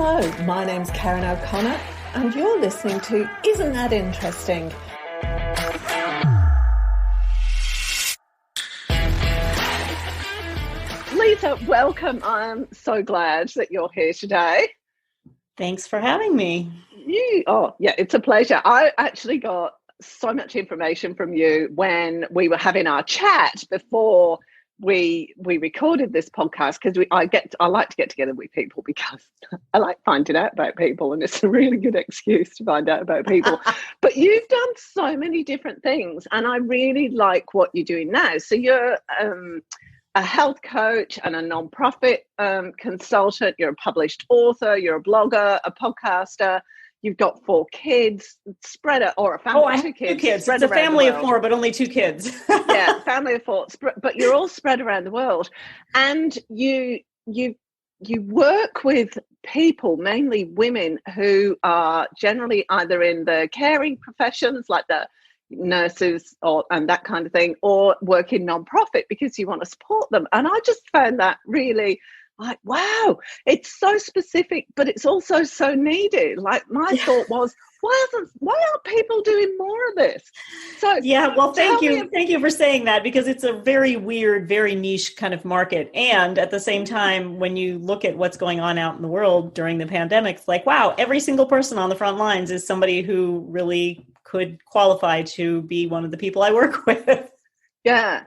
Hello, my name's Karen O'Connor, and you're listening to Isn't That Interesting? Liza, welcome. I'm so glad that you're here today. Thanks for having me. It's a pleasure. I actually got so much information from you when we were having our chat before we recorded this podcast, because I like to get together with people because I like finding out about people, and it's a really good excuse to find out about people. But you've done so many different things, and I really like what you're doing now. So you're a health coach and a non-profit consultant. You're a published author. You're a blogger, a podcaster. You've got 4 kids, or a family of 2 kids. 2 kids. It's a family of 4, but only 2 kids. Yeah, family of 4, but you're all spread around the world, and you work with people, mainly women, who are generally either in the caring professions, like the nurses and that kind of thing, or work in non-profit because you want to support them. And I just found that really like, wow, it's so specific, but it's also so needed. Like my thought was, why aren't people doing more of this? So thank you for saying that, because it's a very weird, very niche kind of market. And at the same time, when you look at what's going on out in the world during the pandemic, it's like, wow, every single person on the front lines is somebody who really could qualify to be one of the people I work with. Yeah.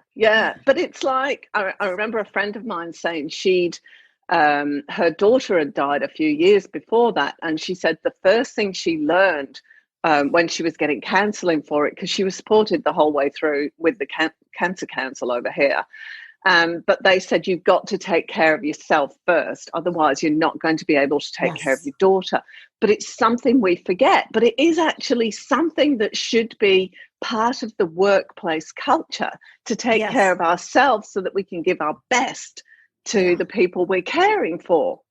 But it's like, I remember a friend of mine saying her daughter had died a few years before that. And she said the first thing she learned when she was getting counselling for it, because she was supported the whole way through with the Cancer Council over here. But they said, you've got to take care of yourself first. Otherwise, you're not going to be able to take care of your daughter. But it's something we forget. But it is actually something that should be part of the workplace culture, to take care of ourselves so that we can give our best to the people we're caring for.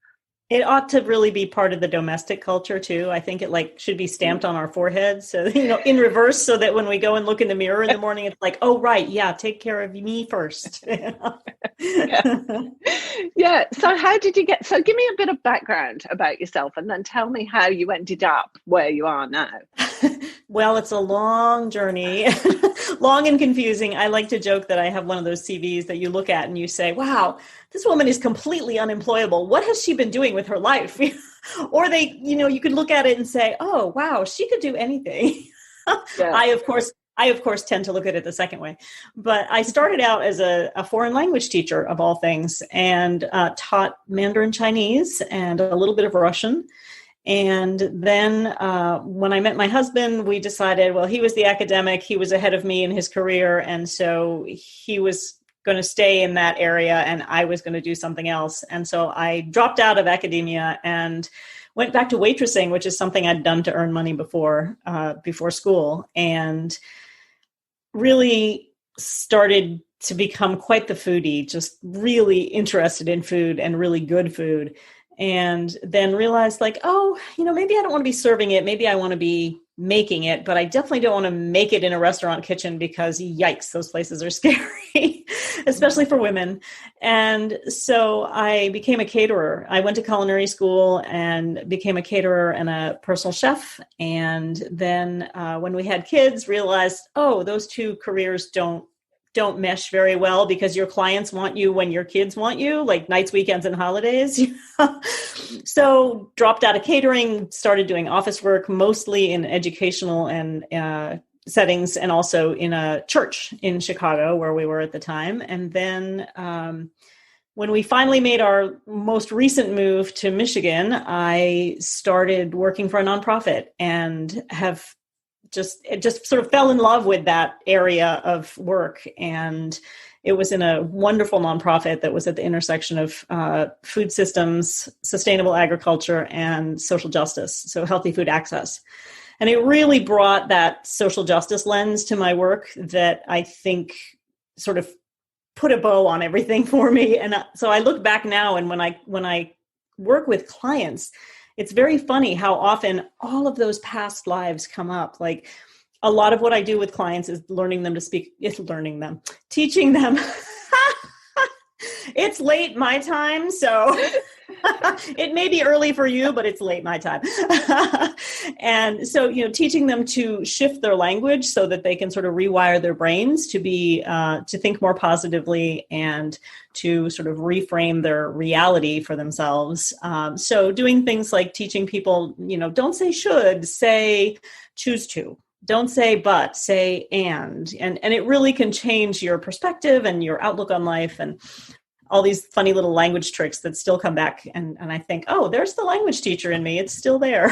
It ought to really be part of the domestic culture too. I think it should be stamped on our foreheads, so in reverse, so that when we go and look in the mirror in the morning, it's like, oh right, take care of me first. Yeah. So how did you so give me a bit of background about yourself, and then tell me how you ended up where you are now. Well, it's a long journey, long and confusing. I like to joke that I have one of those CVs that you look at and you say, wow, this woman is completely unemployable. What has she been doing with her life? Or you could look at it and say, oh, wow, she could do anything. Yeah. I, of course, tend to look at it the second way. But I started out as a foreign language teacher, of all things, and taught Mandarin Chinese and a little bit of Russian. And then when I met my husband, we decided, well, he was the academic, he was ahead of me in his career. And so he was going to stay in that area and I was going to do something else. And so I dropped out of academia and went back to waitressing, which is something I'd done to earn money before school, and really started to become quite the foodie, just really interested in food and really good food. And then realized maybe I don't want to be serving it. Maybe I want to be making it, but I definitely don't want to make it in a restaurant kitchen because yikes, those places are scary, especially for women. And so I became a caterer. I went to culinary school and became a caterer and a personal chef. And then when we had kids, realized, those 2 careers don't mesh very well, because your clients want you when your kids want you, like nights, weekends, and holidays. So dropped out of catering, started doing office work, mostly in educational and settings, and also in a church in Chicago where we were at the time. And then when we finally made our most recent move to Michigan, I started working for a nonprofit and have just sort of fell in love with that area of work. And it was in a wonderful nonprofit that was at the intersection of food systems, sustainable agriculture, and social justice, so healthy food access. And it really brought that social justice lens to my work that I think sort of put a bow on everything for me. And so I look back now, and when I work with clients, it's very funny how often all of those past lives come up. Like a lot of what I do with clients is teaching them. It's late my time, so It may be early for you, but it's late my time. And so, teaching them to shift their language so that they can sort of rewire their brains to be, to think more positively and to sort of reframe their reality for themselves. So doing things like teaching people, don't say should, say choose to. Don't say but, say and it really can change your perspective and your outlook on life and all these funny little language tricks that still come back. And I think, oh, there's the language teacher in me. It's still there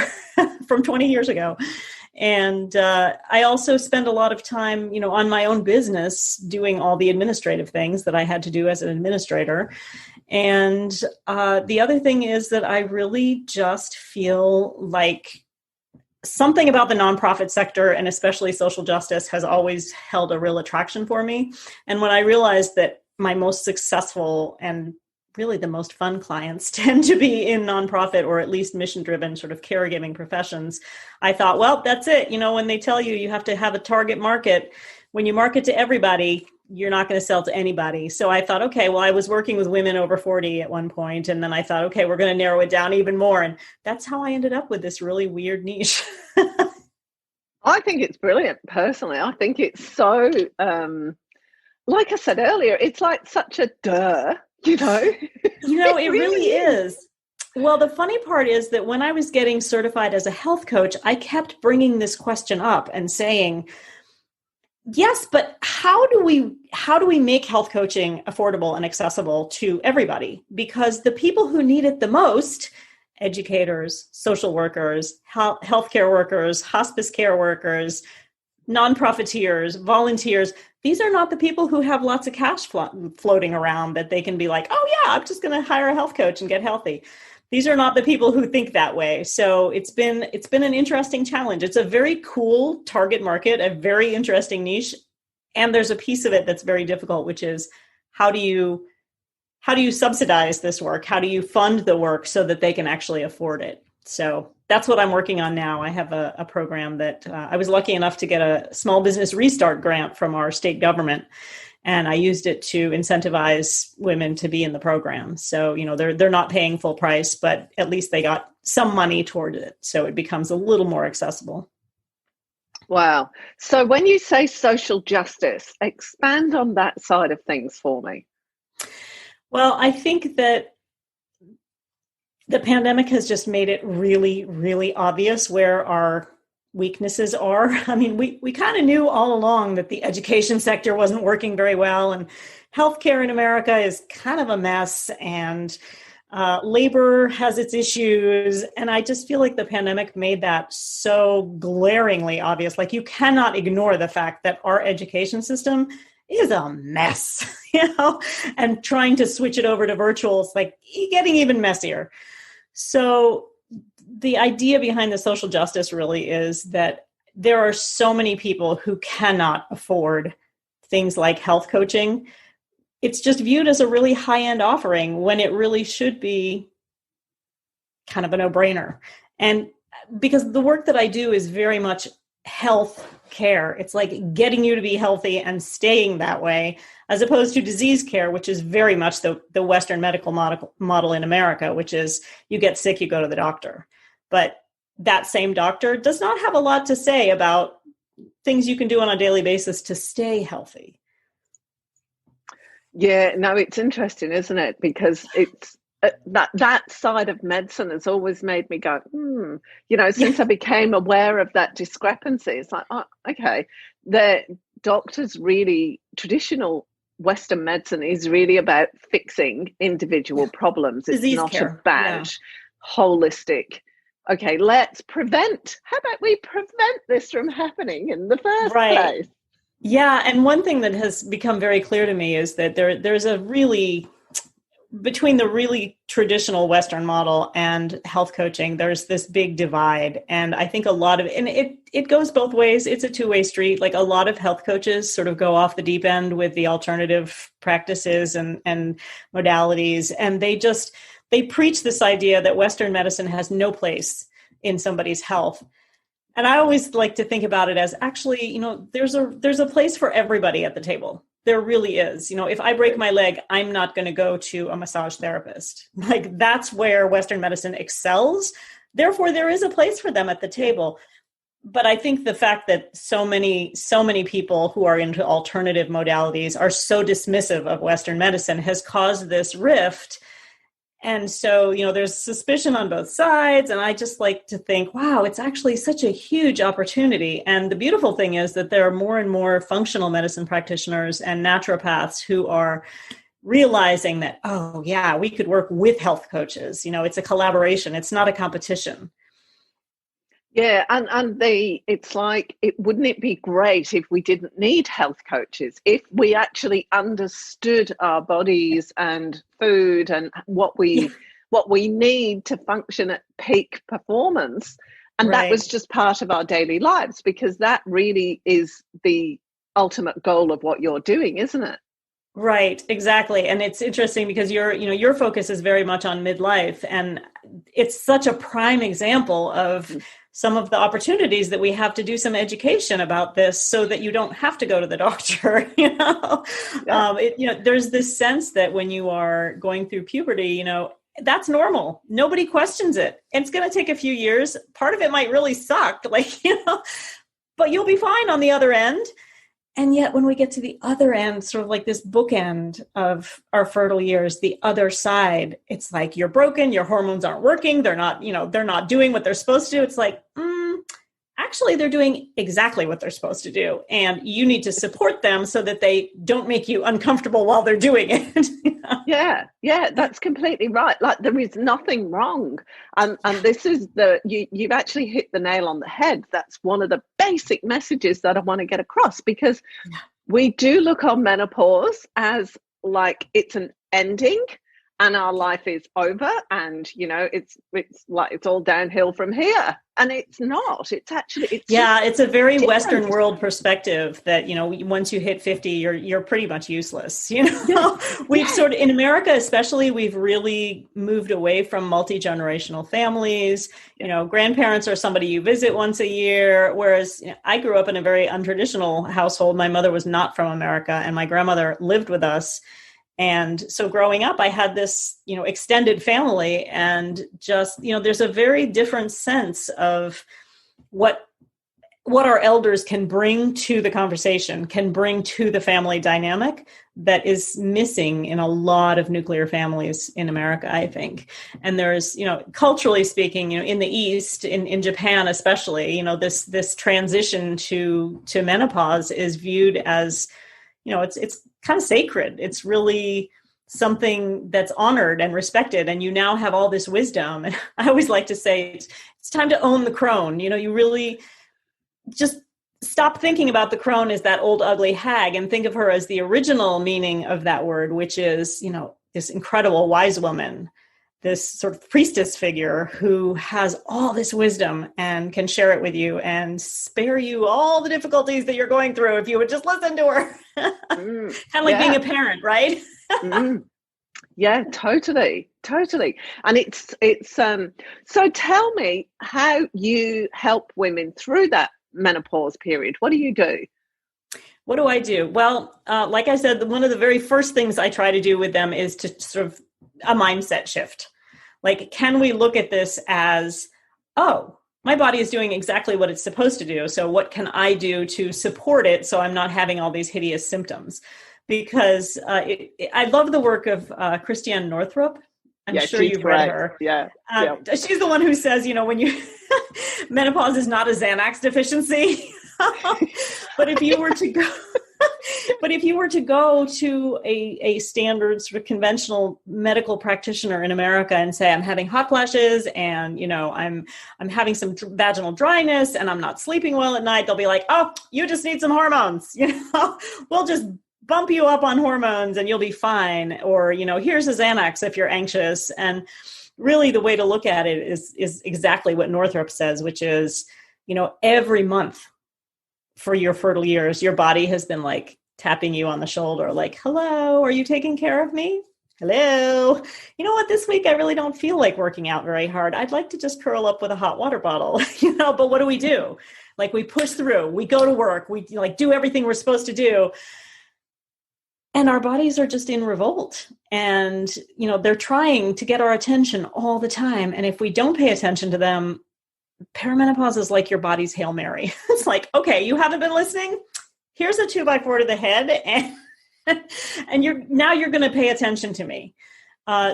from 20 years ago. And I also spend a lot of time, on my own business doing all the administrative things that I had to do as an administrator. And the other thing is that I really just feel like something about the nonprofit sector and especially social justice has always held a real attraction for me. And when I realized that my most successful and really the most fun clients tend to be in nonprofit or at least mission-driven sort of caregiving professions, I thought, well, that's it. When they tell you have to have a target market, when you market to everybody, you're not going to sell to anybody. So I thought, okay, well, I was working with women over 40 at one point, and then I thought, okay, we're going to narrow it down even more. And that's how I ended up with this really weird niche. I think it's brilliant, personally. I think it's so, like I said earlier, it's like such a duh, It really is. Well, the funny part is that when I was getting certified as a health coach, I kept bringing this question up and saying, yes, but how do we make health coaching affordable and accessible to everybody? Because the people who need it the most, educators, social workers, healthcare workers, hospice care workers, non-profiteers, volunteers, these are not the people who have lots of cash floating around that they can be like, oh yeah, I'm just going to hire a health coach and get healthy. These are not the people who think that way. So it's been an interesting challenge. It's a very cool target market, a very interesting niche. And there's a piece of it that's very difficult, which is how do you subsidize this work? How do you fund the work so that they can actually afford it? So that's what I'm working on now. I have a program that I was lucky enough to get a small business restart grant from our state government. And I used it to incentivize women to be in the program. So, they're not paying full price, but at least they got some money toward it. So it becomes a little more accessible. Wow. So when you say social justice, expand on that side of things for me. Well, I think that the pandemic has just made it really, really obvious where our weaknesses are. I mean, we kind of knew all along that the education sector wasn't working very well, and healthcare in America is kind of a mess, and labor has its issues. And I just feel like the pandemic made that so glaringly obvious. Like, you cannot ignore the fact that our education system is a mess, and trying to switch it over to virtual is like getting even messier. So the idea behind the social justice really is that there are so many people who cannot afford things like health coaching. It's just viewed as a really high-end offering when it really should be kind of a no-brainer. And because the work that I do is very much health care, it's like getting you to be healthy and staying that way, as opposed to disease care, which is very much the Western medical model in America, which is you get sick, you go to the doctor. But that same doctor does not have a lot to say about things you can do on a daily basis to stay healthy. Yeah, no, it's interesting, isn't it? Because it's that side of medicine has always made me go, since I became aware of that discrepancy, it's like, oh, okay, the doctors really, traditional Western medicine is really about fixing individual problems. It's disease not care. About holistic. Okay, let's prevent. How about we prevent this from happening in the first place? Yeah, and one thing that has become very clear to me is that there's a really, between the really traditional Western model and health coaching, there's this big divide. And I think a lot of, and it goes both ways. It's a two-way street. Like, a lot of health coaches sort of go off the deep end with the alternative practices and modalities. And they preach this idea that Western medicine has no place in somebody's health. And I always like to think about it as actually, there's a place for everybody at the table. There really is. If I break my leg, I'm not going to go to a massage therapist. Like, that's where Western medicine excels. Therefore, there is a place for them at the table. But I think the fact that so many people who are into alternative modalities are so dismissive of Western medicine has caused this rift. And so, there's suspicion on both sides. And I just like to think, wow, it's actually such a huge opportunity. And the beautiful thing is that there are more and more functional medicine practitioners and naturopaths who are realizing that, oh, yeah, we could work with health coaches. It's a collaboration. It's not a competition. Yeah, and it's like, wouldn't it be great if we didn't need health coaches, if we actually understood our bodies and food and what we need to function at peak performance, and Right. that was just part of our daily lives, because that really is the ultimate goal of what you're doing, isn't it? Right, exactly. And it's interesting because your focus is very much on midlife, and it's such a prime example of some of the opportunities that we have to do some education about this so that you don't have to go to the doctor. Yeah. There's this sense that when you are going through puberty, that's normal. Nobody questions it. And it's going to take a few years. Part of it might really suck, but you'll be fine on the other end. And yet when we get to the other end, sort of like this bookend of our fertile years, the other side, it's like you're broken, your hormones aren't working, they're not doing what they're supposed to do. It's like, actually, they're doing exactly what they're supposed to do. And you need to support them so that they don't make you uncomfortable while they're doing it. Yeah, that's completely right. Like, there is nothing wrong. And this is you've actually hit the nail on the head. That's one of the basic messages that I want to get across, because we do look on menopause as like it's an ending and our life is over, and it's like it's all downhill from here, and it's not. It's a very different. Western world perspective that once you hit 50, you're pretty much useless. We've sort of, in America especially, we've really moved away from multi-generational families. Grandparents are somebody you visit once a year, whereas I grew up in a very untraditional household. My mother was not from America, and my grandmother lived with us. And so growing up, I had this, extended family, and just, there's a very different sense of what our elders can bring to the conversation, can bring to the family dynamic that is missing in a lot of nuclear families in America, I think. And there's, culturally speaking, in the East, in Japan especially, this transition to menopause is viewed as, it's kind of sacred. It's really something that's honored and respected. And you now have all this wisdom. And I always like to say, it's time to own the crone. You really just stop thinking about the crone as that old ugly hag and think of her as the original meaning of that word, which is, this incredible wise woman, this sort of priestess figure who has all this wisdom and can share it with you and spare you all the difficulties that you're going through if you would just listen to her. Kind of like being a parent, right? Yeah, totally. And it's so tell me how you help women through that menopause period. What do you do? What do I do? Well, like I said, one of the very first things I try to do with them is to sort of a mindset shift. Like, can we look at this as, oh, my body is doing exactly what it's supposed to do. So what can I do to support it so I'm not having all these hideous symptoms? Because I love the work of Christiane Northrup. I'm sure you've read her. Yeah. She's the one who says, when you menopause is not a Xanax deficiency. But if you were to go to a standard sort of conventional medical practitioner in America and say, I'm having hot flashes and, I'm having some vaginal dryness and I'm not sleeping well at night, they'll be like, oh, you just need some hormones. We'll just bump you up on hormones and you'll be fine. Or, here's a Xanax if you're anxious. And really the way to look at it is exactly what Northrup says, which is, every month for your fertile years, your body has been like tapping you on the shoulder, like, hello, are you taking care of me? Hello. You know what? This week, I really don't feel like working out very hard. I'd like to just curl up with a hot water bottle, but what do? Like, we push through, we go to work, we do everything we're supposed to do. And our bodies are just in revolt. And, they're trying to get our attention all the time. And if we don't pay attention to them, perimenopause is like your body's Hail Mary. It's like, okay, you haven't been listening. Here's a 2x4 to the head. And you're going to pay attention to me.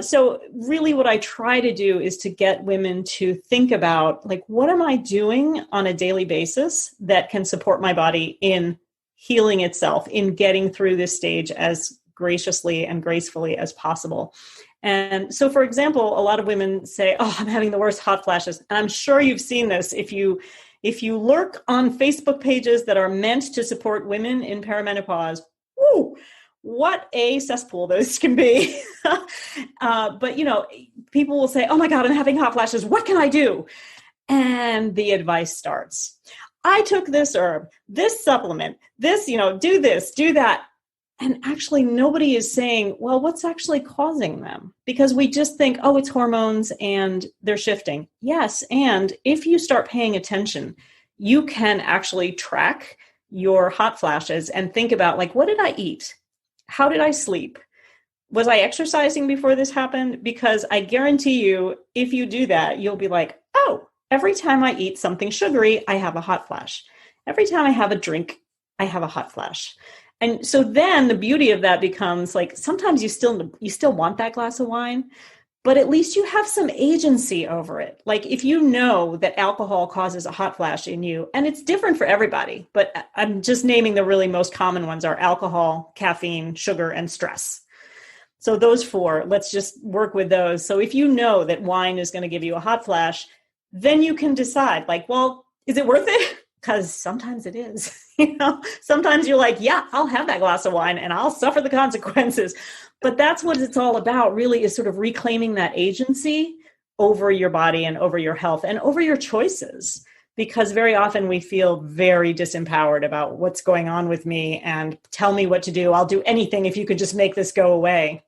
So really what I try to do is to get women to think about, like, what am I doing on a daily basis that can support my body in healing itself, in getting through this stage as graciously and gracefully as possible. And so, for example, a lot of women say, oh, I'm having the worst hot flashes. And I'm sure you've seen this. If you lurk on Facebook pages that are meant to support women in perimenopause, whoo, what a cesspool those can be. But, people will say, oh my God, I'm having hot flashes. What can I do? And the advice starts. I took this herb, this supplement, this, do this, do that. And actually nobody is saying, well, what's actually causing them? Because we just think, oh, it's hormones and they're shifting. Yes. And if you start paying attention, you can actually track your hot flashes and think about, like, what did I eat? How did I sleep? Was I exercising before this happened? Because I guarantee you, if you do that, you'll be like, oh, every time I eat something sugary, I have a hot flash. Every time I have a drink, I have a hot flash. And so then the beauty of that becomes, like, sometimes you still want that glass of wine, but at least you have some agency over it. Like, if you know that alcohol causes a hot flash in you, and it's different for everybody, but I'm just naming the really most common ones are alcohol, caffeine, sugar, and stress. So those 4, let's just work with those. So if you know that wine is going to give you a hot flash, then you can decide, like, well, is it worth it? Because sometimes it is. Sometimes you're like, yeah, I'll have that glass of wine and I'll suffer the consequences. But that's what it's all about, really, is sort of reclaiming that agency over your body and over your health and over your choices. Because very often we feel very disempowered about what's going on with me, and tell me what to do. I'll do anything if you could just make this go away,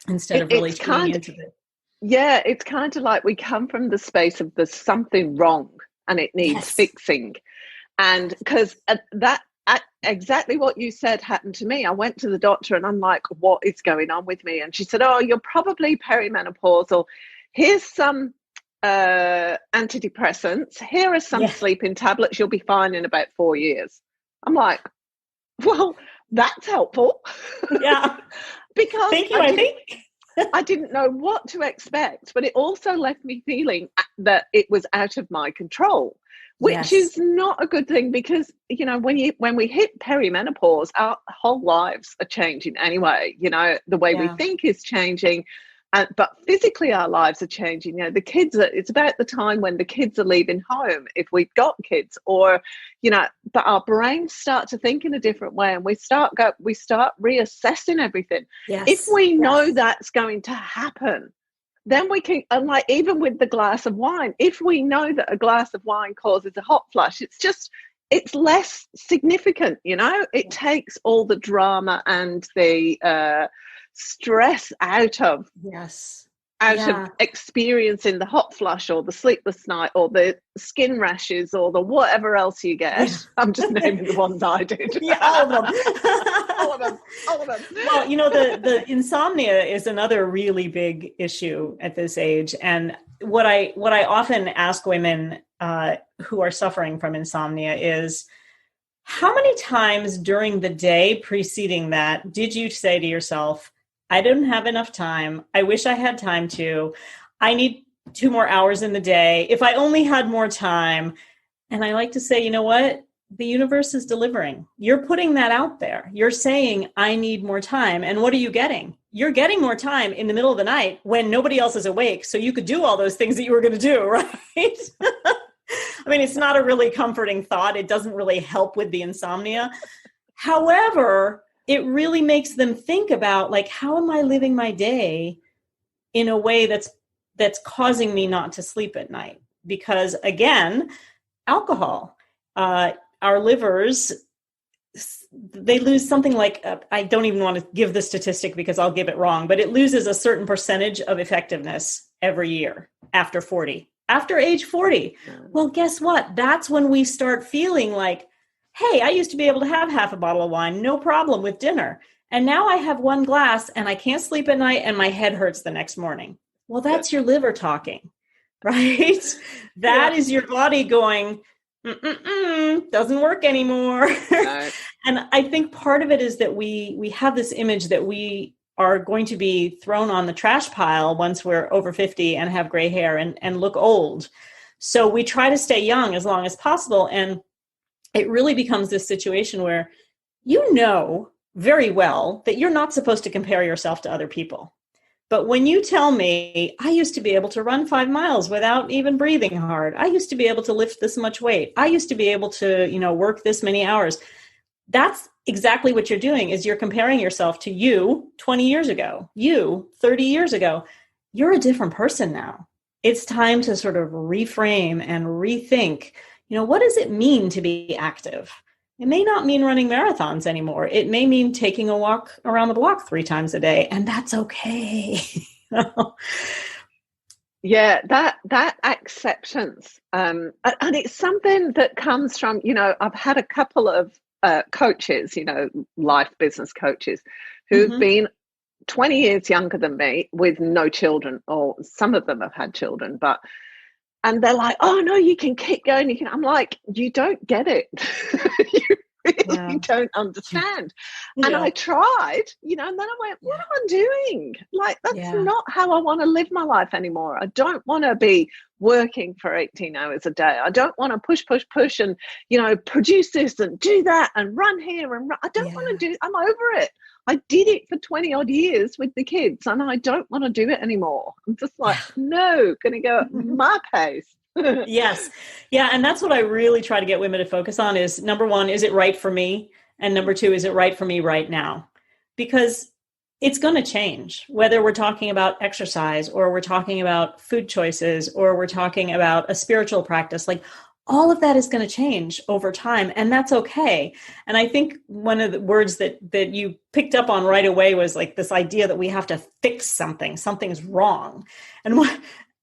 instead of really tuning into it. Yeah, it's kind of like we come from the space of there's something wrong and it needs fixing. And because that exactly what you said happened to me. I went to the doctor and I'm like, what is going on with me? And she said, oh, you're probably perimenopausal. Here's some antidepressants. Here are some sleeping tablets. You'll be fine in about 4 years. I'm like, well, that's helpful. Yeah. Because thank you, I think. I didn't know what to expect, but it also left me feeling that it was out of my control, which is not a good thing, because, when we hit perimenopause, our whole lives are changing anyway. The way we think is changing, but physically our lives are changing. The kids it's about the time when the kids are leaving home, if we've got kids, or, but our brains start to think in a different way, and we start reassessing everything. If we know that's going to happen, then we can, like, even with the glass of wine, if we know that a glass of wine causes a hot flush, it's less significant. It takes all the drama and the stress out of experiencing the hot flush or the sleepless night or the skin rashes or the whatever else you get. I'm just naming the ones I did. All of them. all of them. Well, the insomnia is another really big issue at this age. And what I often ask women who are suffering from insomnia is, how many times during the day preceding that did you say to yourself, I didn't have enough time. I wish I had time to. I need 2 more hours in the day. If I only had more time. And I like to say, you know what? The universe is delivering. You're putting that out there. You're saying, I need more time. And what are you getting? You're getting more time in the middle of the night when nobody else is awake. So you could do all those things that you were going to do, right? I mean, it's not a really comforting thought. It doesn't really help with the insomnia. However, it really makes them think about, like, how am I living my day in a way that's causing me not to sleep at night? Because, again, alcohol, our livers, they lose something like, I don't even want to give the statistic because I'll give it wrong, but it loses a certain percentage of effectiveness every year after 40. After age 40, well, guess what? That's when we start feeling like, hey, I used to be able to have half a bottle of wine, no problem with dinner. And now I have one glass and I can't sleep at night and my head hurts the next morning. Well, that's your liver talking, right? That is your body going, doesn't work anymore. No. And I think part of it is that we have this image that we are going to be thrown on the trash pile once we're over 50 and have gray hair and look old. So we try to stay young as long as possible. And it really becomes this situation where you know very well that you're not supposed to compare yourself to other people. But when you tell me, I used to be able to run 5 miles without even breathing hard. I used to be able to lift this much weight. I used to be able to, work this many hours. That's exactly what you're doing, is you're comparing yourself to you 20 years ago, you 30 years ago. You're a different person now. It's time to sort of reframe and rethink, what does it mean to be active? It may not mean running marathons anymore. It may mean taking a walk around the block 3 times a day, and that's okay. Yeah, that acceptance, and it's something that comes from, I've had a couple of coaches, life business coaches, who've been 20 years younger than me with no children, or some of them have had children, and they're like, oh no, you can keep going. I'm like, you don't get it. You really don't understand. And I tried, and then I went, what am I doing? Like, that's not how I want to live my life anymore. I don't want to be working for 18 hours a day. I don't want to push and, produce this and do that and run here and run. I don't want to do it. I'm over it. I did it for 20 odd years with the kids and I don't want to do it anymore. I'm just like, no, going to go at my pace. Yes. Yeah. And that's what I really try to get women to focus on is, number one, is it right for me? And number two, is it right for me right now? Because it's going to change, whether we're talking about exercise or we're talking about food choices or we're talking about a spiritual practice. Like, all of that is going to change over time, and that's okay. And I think one of the words that you picked up on right away was like this idea that we have to fix something. Something's wrong. And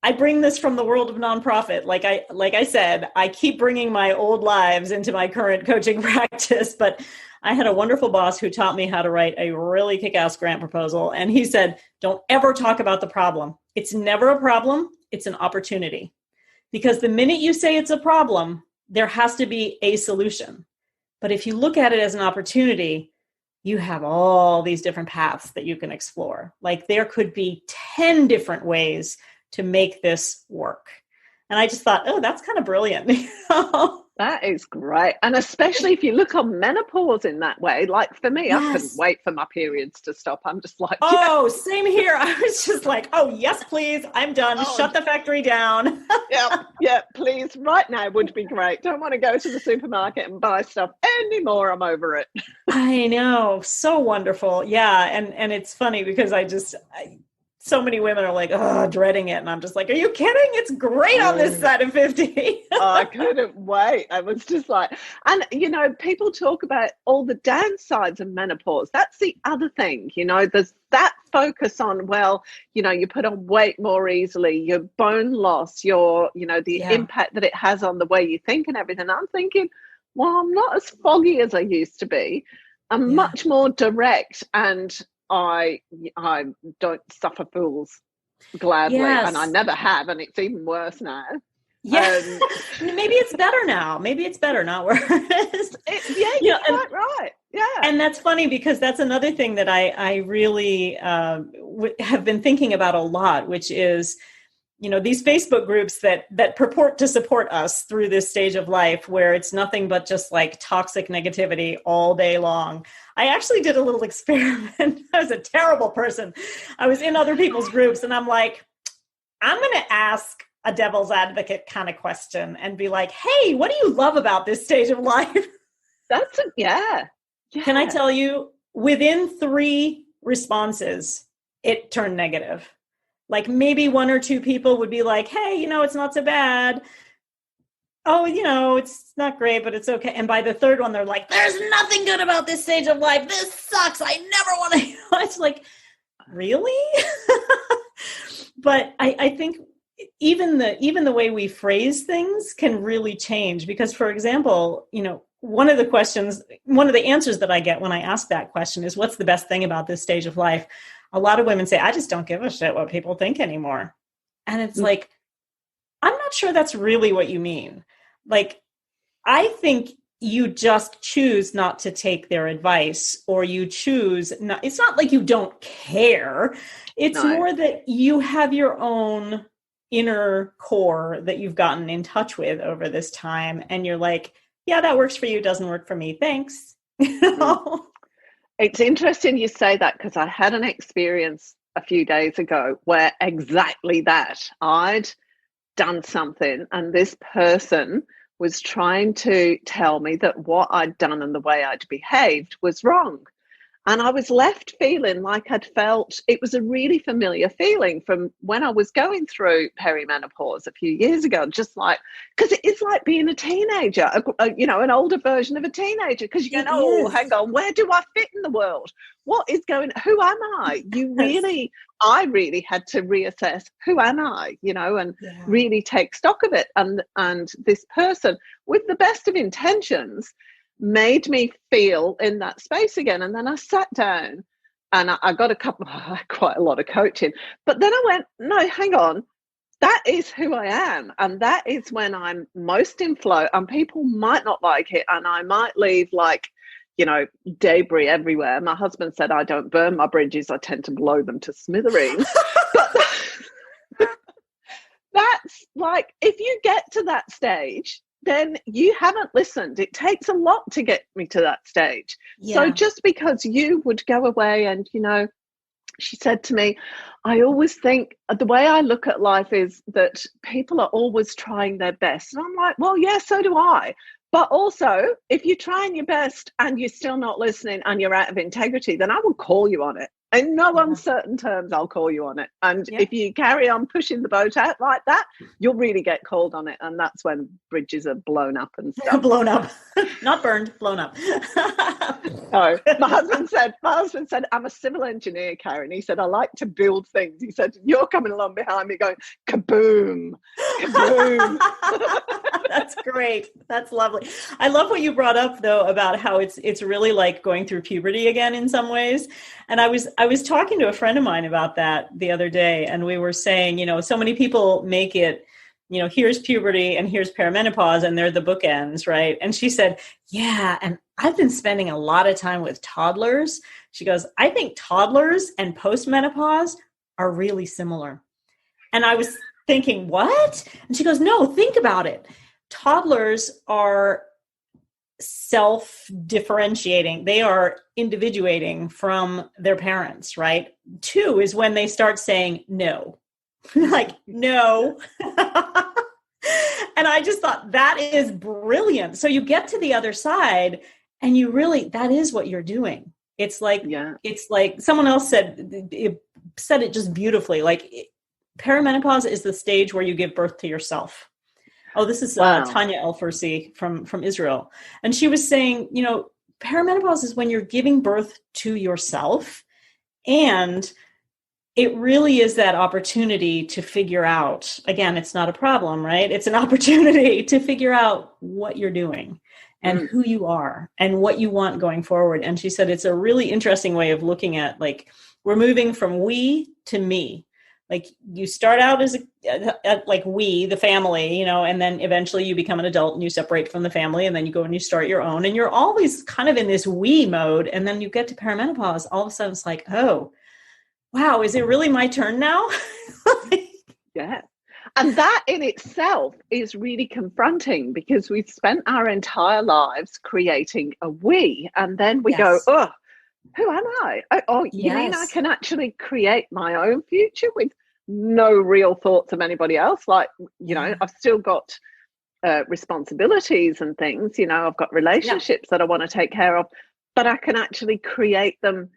I bring this from the world of nonprofit. Like I said, I keep bringing my old lives into my current coaching practice, but I had a wonderful boss who taught me how to write a really kick-ass grant proposal. And he said, don't ever talk about the problem. It's never a problem. It's an opportunity. Because the minute you say it's a problem, there has to be a solution. But if you look at it as an opportunity, you have all these different paths that you can explore. Like, there could be 10 different ways to make this work. And I just thought, oh, that's kind of brilliant. That is great. And especially if you look on menopause in that way, like for me, I couldn't wait for my periods to stop. I'm just like, same here. I was just like, oh, yes, please. I'm done. Shut the factory down. Yeah, please. Right now would be great. Don't want to go to the supermarket and buy stuff anymore. I'm over it. I know. So wonderful. Yeah. And it's funny because so many women are like, oh, dreading it. And I'm just like, are you kidding? It's great on this side of 50. I couldn't wait. I was just like, and, people talk about all the downsides of menopause. That's the other thing, there's that focus on, you put on weight more easily, your bone loss, the impact that it has on the way you think and everything. I'm thinking, well, I'm not as foggy as I used to be. I'm much more direct, and I don't suffer fools gladly, and I never have, and it's even worse now. Yeah, maybe it's better now. Maybe it's better, not worse. You're quite right. Yeah, and that's funny because that's another thing that I really have been thinking about a lot, which is, these Facebook groups that purport to support us through this stage of life, where it's nothing but just like toxic negativity all day long. I actually did a little experiment. I was a terrible person. I was in other people's groups and I'm like, I'm going to ask a devil's advocate kind of question and be like, hey, what do you love about this stage of life? Yeah. Can I tell you, within 3 responses, it turned negative. Like, maybe 1 or 2 people would be like, hey, it's not so bad. Oh, it's not great, but it's okay. And by the 3rd one, they're like, there's nothing good about this stage of life. This sucks. I never want to. It's like, really? But I think even the way we phrase things can really change. Because, for example, one of the answers that I get when I ask that question is, what's the best thing about this stage of life? A lot of women say, I just don't give a shit what people think anymore. And it's like, I'm not sure that's really what you mean. Like, I think you just choose not to take their advice, or you choose not. It's not like you don't care. It's more that you have your own inner core that you've gotten in touch with over this time. And you're like, yeah, that works for you. Doesn't work for me. Thanks. It's interesting you say that, because I had an experience a few days ago where exactly that. I'd done something and this person was trying to tell me that what I'd done and the way I'd behaved was wrong. And I was left feeling like I'd felt, it was a really familiar feeling from when I was going through perimenopause a few years ago, just like, because it is like being a teenager, an older version of a teenager, because you go, oh, hang on, where do I fit in the world? What is going, who am I? I really had to reassess, who am I, and really take stock of it. And this person, with the best of intentions, made me feel in that space again. And then I sat down and I got quite a lot of coaching. But then I went, no, hang on. That is who I am. And that is when I'm most in flow. And people might not like it. And I might leave debris everywhere. My husband said I don't burn my bridges. I tend to blow them to smithereens. But that's like, if you get to that stage, then you haven't listened. It takes a lot to get me to that stage. Yeah. So just because you would go away and, she said to me, I always think the way I look at life is that people are always trying their best. And I'm like, well, yeah, so do I. But also, if you're trying your best and you're still not listening and you're out of integrity, then I will call you on it. In no uncertain terms, I'll call you on it. And if you carry on pushing the boat out like that, you'll really get called on it. And that's when bridges are blown up and stuff. Blown up. Not burned, blown up. No, my husband said, I'm a civil engineer, Karen. He said, I like to build things. He said, you're coming along behind me going, kaboom, kaboom. That's great. That's lovely. I love what you brought up, though, about how it's really like going through puberty again in some ways. And I was talking to a friend of mine about that the other day, and we were saying, so many people make it, here's puberty and here's perimenopause, and they're the bookends, right? And she said, yeah, and I've been spending a lot of time with toddlers. She goes, I think toddlers and postmenopause are really similar. And I was thinking, what? And she goes, no, think about it. Toddlers are self-differentiating. They are individuating from their parents, right? 2 is when they start saying no. Like, no. And I just thought that is brilliant. So you get to the other side and that is what you're doing. It's like someone else said it just beautifully. Like, perimenopause is the stage where you give birth to yourself. Oh, this is Tanya El-Farsi from Israel. And she was saying, perimenopause is when you're giving birth to yourself. And it really is that opportunity to figure out, again, it's not a problem, right? It's an opportunity to figure out what you're doing and who you are and what you want going forward. And she said, it's a really interesting way of looking at, like, we're moving from we to me. Like, you start out as we, the family, and then eventually you become an adult and you separate from the family, and then you go and you start your own, and you're always kind of in this we mode. And then you get to perimenopause, all of a sudden it's like, oh, wow, is it really my turn now? Yeah. And that in itself is really confronting, because we've spent our entire lives creating a we, and then we go, oh, who am I? You mean I can actually create my own future with no real thoughts of anybody else? Like, I've still got responsibilities and things, I've got relationships that I want to take care of, but I can actually create them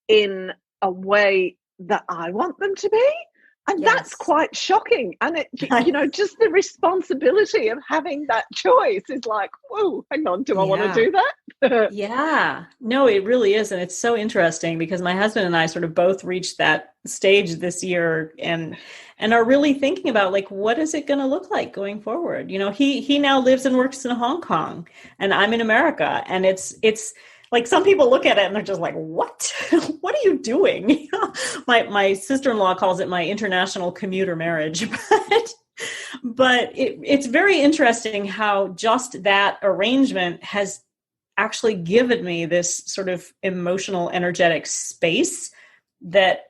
in a way that I want them to be. And that's quite shocking. And it, just the responsibility of having that choice is like, whoa, hang on, do I want to do that? Yeah, no, it really is. And it's so interesting because my husband and I sort of both reached that stage this year and are really thinking about like, what is it going to look like going forward? You know, he now lives and works in Hong Kong and I'm in America, and it's like some people look at it and they're just like, what? What are you doing? My sister-in-law calls it my international commuter marriage. But it's very interesting how just that arrangement has actually given me this sort of emotional, energetic space that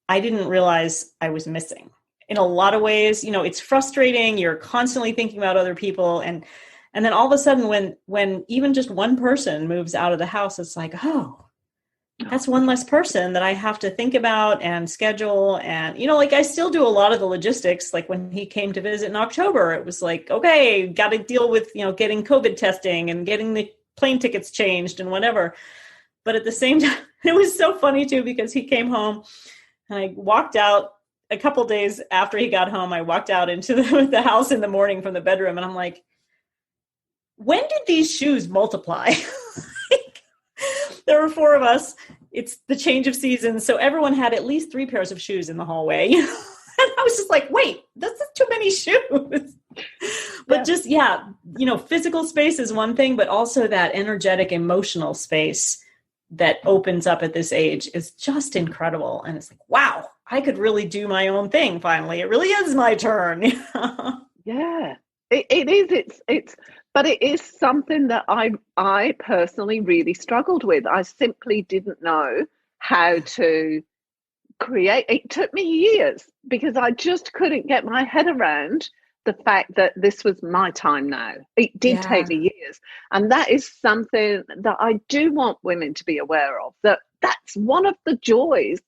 I didn't realize I was missing. In a lot of ways, you know, it's frustrating. You're constantly thinking about other people. And then all of a sudden, when even just one person moves out of the house, it's like, oh, that's one less person that I have to think about and schedule. And, you know, like I still do a lot of the logistics. Like when he came to visit in October, it was like, okay, got to deal with, you know, getting COVID testing and getting the plane tickets changed and whatever. But at the same time, it was so funny too, because he came home and I walked out a couple of days after he got home. I walked out into the house in the morning from the bedroom and I'm like, when did these shoes multiply? There were 4 of us. It's the change of seasons. So everyone had at least 3 pairs of shoes in the hallway. And I was just like, wait, that's too many shoes. But just, you know, physical space is one thing, but also that energetic, emotional space that opens up at this age is just incredible. And it's like, wow, I could really do my own thing finally. It really is my turn. Yeah, it is. But it is something that I personally really struggled with. I simply didn't know how to create. It took me years because I just couldn't get my head around the fact that this was my time now. It did take me years. And that is something that I do want women to be aware of, that's one of the joys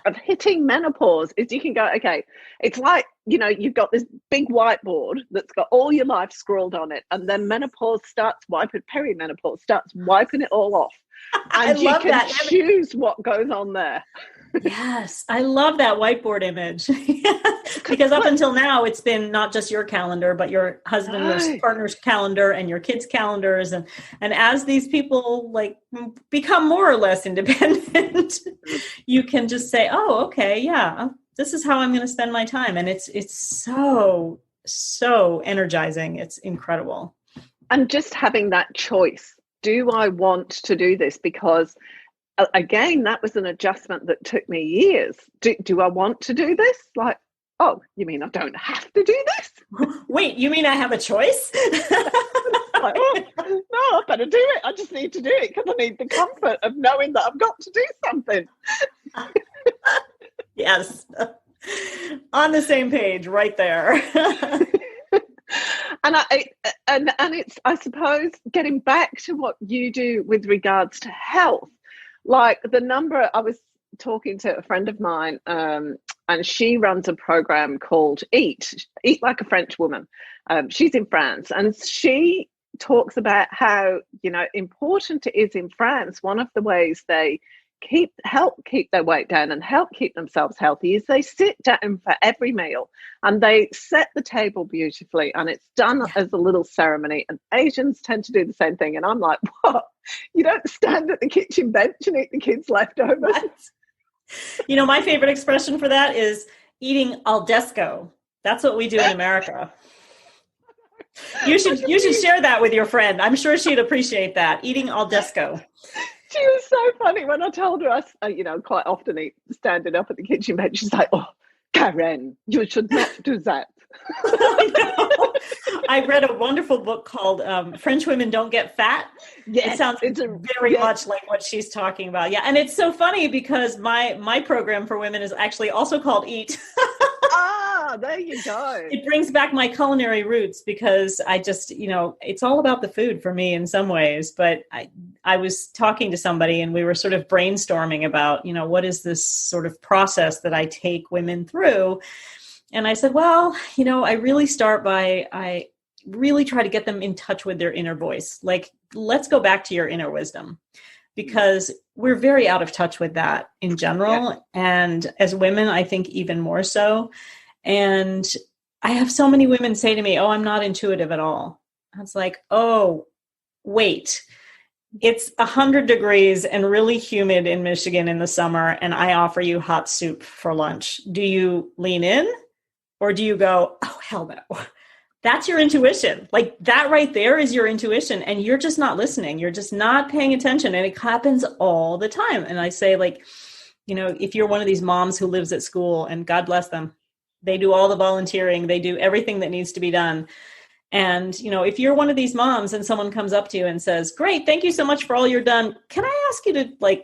of hitting menopause is you can go, okay, it's like, you know, you've got this big whiteboard that's got all your life scrawled on it, and then menopause starts wiping, perimenopause starts wiping it all off. And you can choose what goes on there. Yes, I love that whiteboard image. Because up until now, it's been not just your calendar, but your husband or partner's calendar and your kids' calendars. And as these people like become more or less independent, you can just say, oh, okay, yeah, this is how I'm going to spend my time. And it's so, so energizing. It's incredible. And just having that choice. Do I want to do this? Because again, that was an adjustment that took me years. Do I want to do this? Like, oh, you mean I don't have to do this? Wait, you mean I have a choice? Like, oh, no, I better do it. I just need to do it because I need the comfort of knowing that I've got to do something. Yes. On the same page, right there. And it's, I suppose, getting back to what you do with regards to health, like the number, I was talking to a friend of mine, and she runs a program called Eat Like a French Woman. She's in France, and she talks about how, you know, important it is in France. One of the ways they help keep their weight down and help keep themselves healthy is they sit down for every meal and they set the table beautifully, and it's done as a little ceremony. And Asians tend to do the same thing. And I'm like, what? You don't stand at the kitchen bench and eat the kids' leftovers? What? You know, my favorite expression for that is eating al desco. That's what we do in America. You should share that with your friend. I'm sure she'd appreciate that. Eating al desco. She was so funny when I told her I you know, quite often eat standing up at the kitchen bench. She's like, oh, Karen, you should not do that. I read a wonderful book called French Women Don't Get Fat. Yes, it sounds very much like what she's talking about. Yeah, and it's so funny because my program for women is actually also called Eat. There you go. It brings back my culinary roots because I just, you know, it's all about the food for me in some ways. But I was talking to somebody and we were sort of brainstorming about, you know, what is this sort of process that I take women through? And I said, well, you know, I really try to get them in touch with their inner voice. Like, let's go back to your inner wisdom, because we're very out of touch with that in general. Yeah. And as women, I think even more so. And I have so many women say to me, oh, I'm not intuitive at all. I was like, oh, wait, It's 100 degrees and really humid in Michigan in the summer, and I offer you hot soup for lunch. Do you lean in or do you go, oh, hell no? That's your intuition. Like that right there is your intuition, and you're just not listening. You're just not paying attention, and it happens all the time. And I say, like, if you're one of these moms who lives at school, and God bless them, they do all the volunteering, they do everything that needs to be done. And, if you're one of these moms and someone comes up to you and says, great, thank you so much for all you're done. Can I ask you to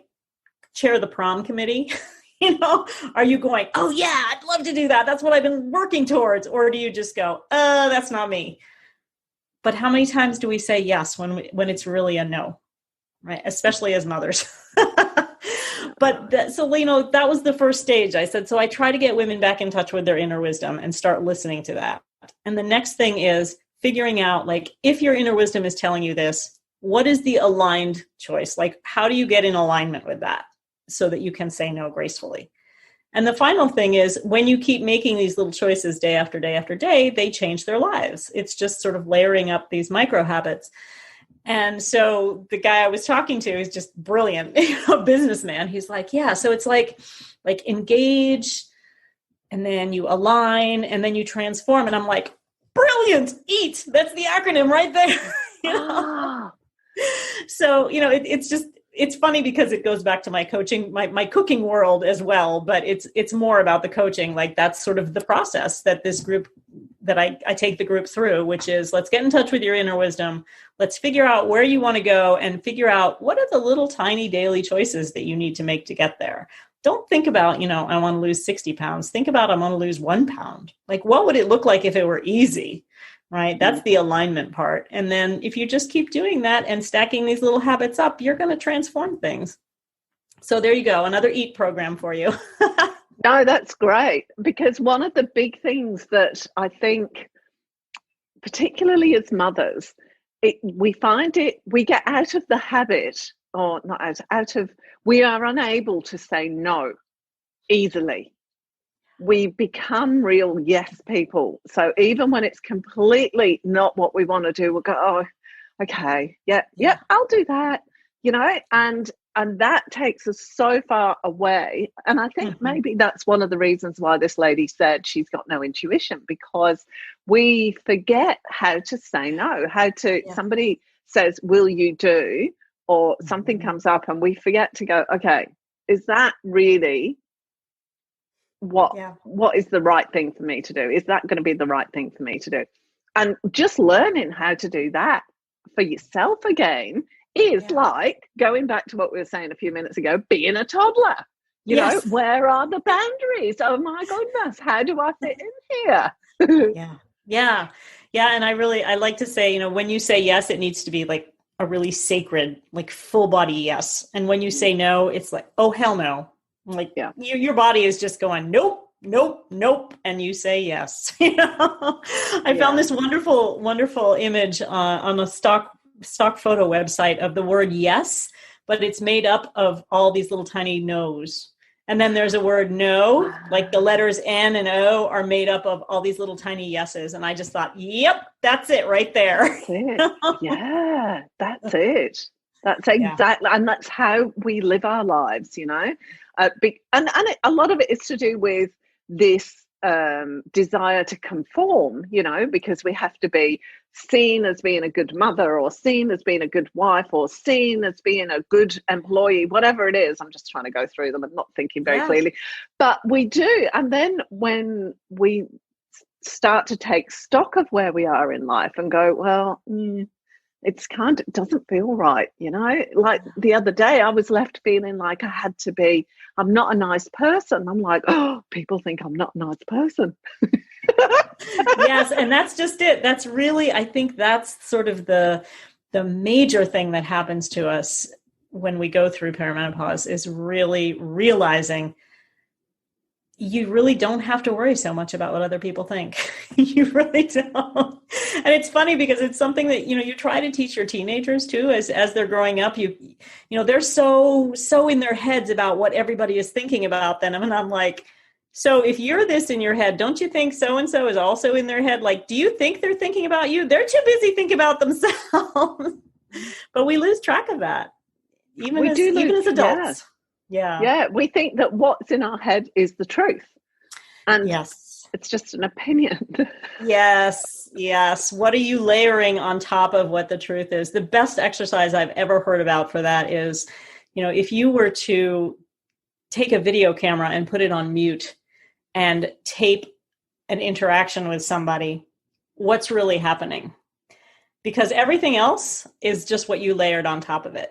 chair the prom committee? Are you going, oh yeah, I'd love to do that. That's what I've been working towards. Or do you just go, that's not me. But how many times do we say yes when it's really a no, right? Especially as mothers. But that was the first stage. I said, so I try to get women back in touch with their inner wisdom and start listening to that. And the next thing is figuring out, if your inner wisdom is telling you this, what is the aligned choice? How do you get in alignment with that so that you can say no gracefully? And the final thing is, when you keep making these little choices day after day after day, they change their lives. It's just sort of layering up these micro habits. And so the guy I was talking to is just brilliant, a businessman. He's like, yeah, so it's like engage, and then you align, and then you transform. And I'm like, brilliant, EAT. That's the acronym right there. So, it's funny because it goes back to my coaching, my cooking world as well, but it's more about the coaching. That's sort of the process that this group, that I take the group through, which is, let's get in touch with your inner wisdom. Let's figure out where you want to go and figure out what are the little tiny daily choices that you need to make to get there. Don't think about, I want to lose 60 pounds. Think about, I want to lose 1 pound. What would it look like if it were easy, right? That's the alignment part. And then if you just keep doing that and stacking these little habits up, you're going to transform things. So there you go. Another EAT program for you. No, that's great. Because one of the big things that I think, particularly as mothers, we get out of the habit, or not we are unable to say no easily. We become real yes people. So even when it's completely not what we want to do, we'll go, oh, okay, yeah, I'll do that, and that takes us so far away. And I think maybe that's one of the reasons why this lady said she's got no intuition, because we forget how to say no, somebody says, will you do, or something comes up and we forget to go, okay, is that really what is the right thing for me to do? Is that going to be the right thing for me to do? And just learning how to do that for yourself again is like going back to what we were saying a few minutes ago, being a toddler. You know, where are the boundaries? Oh my goodness, how do I fit in here? Yeah. And I like to say, when you say yes, it needs to be like a really sacred, like full body yes. And when you say no, it's like, oh, hell no. Your body is just going, nope, nope, nope. And you say yes. I found this wonderful image on a stock photo website of the word yes, but it's made up of all these little tiny no's. And then there's a word no, like the letters N and O are made up of all these little tiny yeses. And I just thought, yep, that's it right there. That's it. Yeah, that's it. That's exactly, and that's how we live our lives, and a lot of it is to do with this desire to conform, because we have to be seen as being a good mother, or seen as being a good wife, or seen as being a good employee, whatever it is. I'm just trying to go through them and not thinking very clearly, but we do. And then when we start to take stock of where we are in life and go, well, it doesn't feel right, like the other day I was left feeling like I'm not a nice person. I'm like, oh, people think I'm not a nice person. Yes. And that's just it. That's really, I think that's sort of the major thing that happens to us when we go through perimenopause, is really realizing you really don't have to worry so much about what other people think. You really don't. And it's funny because it's something that, you try to teach your teenagers too, as they're growing up, they're so in their heads about what everybody is thinking about them. And I'm like, so if you're this in your head, don't you think so-and-so is also in their head? Like, do you think they're thinking about you? They're too busy thinking about themselves. But we lose track of that, even as adults. Yeah, we think that what's in our head is the truth. And yes, it's just an opinion. Yes. What are you layering on top of what the truth is? The best exercise I've ever heard about for that is, if you were to take a video camera and put it on mute and tape an interaction with somebody, what's really happening? Because everything else is just what you layered on top of it,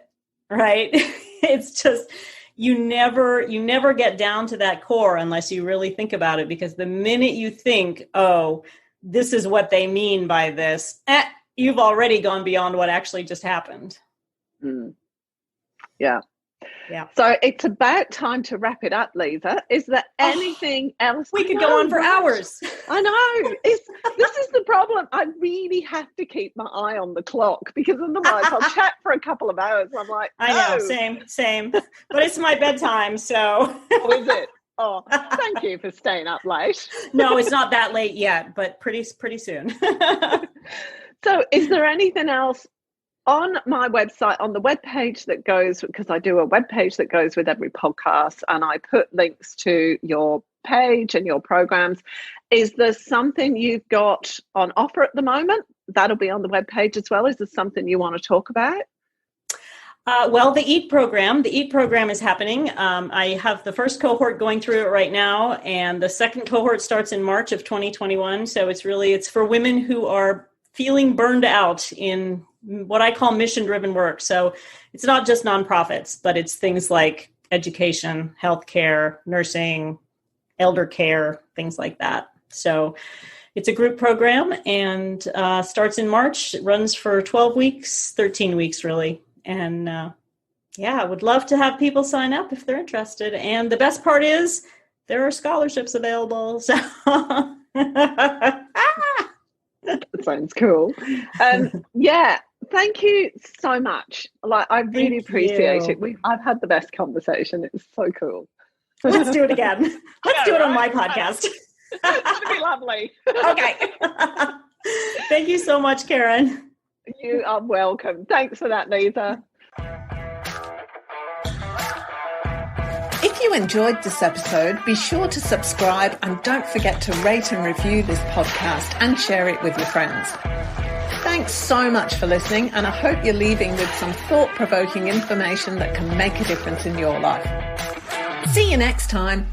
right? It's just, you never get down to that core unless you really think about it, because the minute you think, oh, this is what they mean by this, you've already gone beyond what actually just happened. Yeah. So it's about time to wrap it up, Liza. Is there anything else? We could go on for hours. I know. This is the problem. I really have to keep my eye on the clock, because otherwise I'll chat for a couple of hours. I'm like, I know, same. But it's my bedtime, so. Oh, is it? Oh, thank you for staying up late. No, it's not that late yet, but pretty soon. So is there anything else on my website, on the webpage that goes, because I do a webpage that goes with every podcast, and I put links to your page and your programs. Is there something you've got on offer at the moment? That'll be on the webpage as well. Is there something you want to talk about? Well, the EAT program is happening. I have the first cohort going through it right now, and the second cohort starts in March of 2021. So it's for women who are feeling burned out in what I call mission-driven work. So it's not just nonprofits, but it's things like education, healthcare, nursing, elder care, things like that. So it's a group program, and starts in March. It runs for 12 weeks, 13 weeks really. And I would love to have people sign up if they're interested. And the best part is there are scholarships available. So That sounds cool. Thank you so much. I really appreciate it. I've had the best conversation. It's so cool. Let's do it again. Let's do it on my podcast. It's going to be lovely. Okay. Thank you so much, Karen. You are welcome. Thanks for that, Liza. If you enjoyed this episode, be sure to subscribe, and don't forget to rate and review this podcast and share it with your friends. Thanks so much for listening, and I hope you're leaving with some thought-provoking information that can make a difference in your life. See you next time.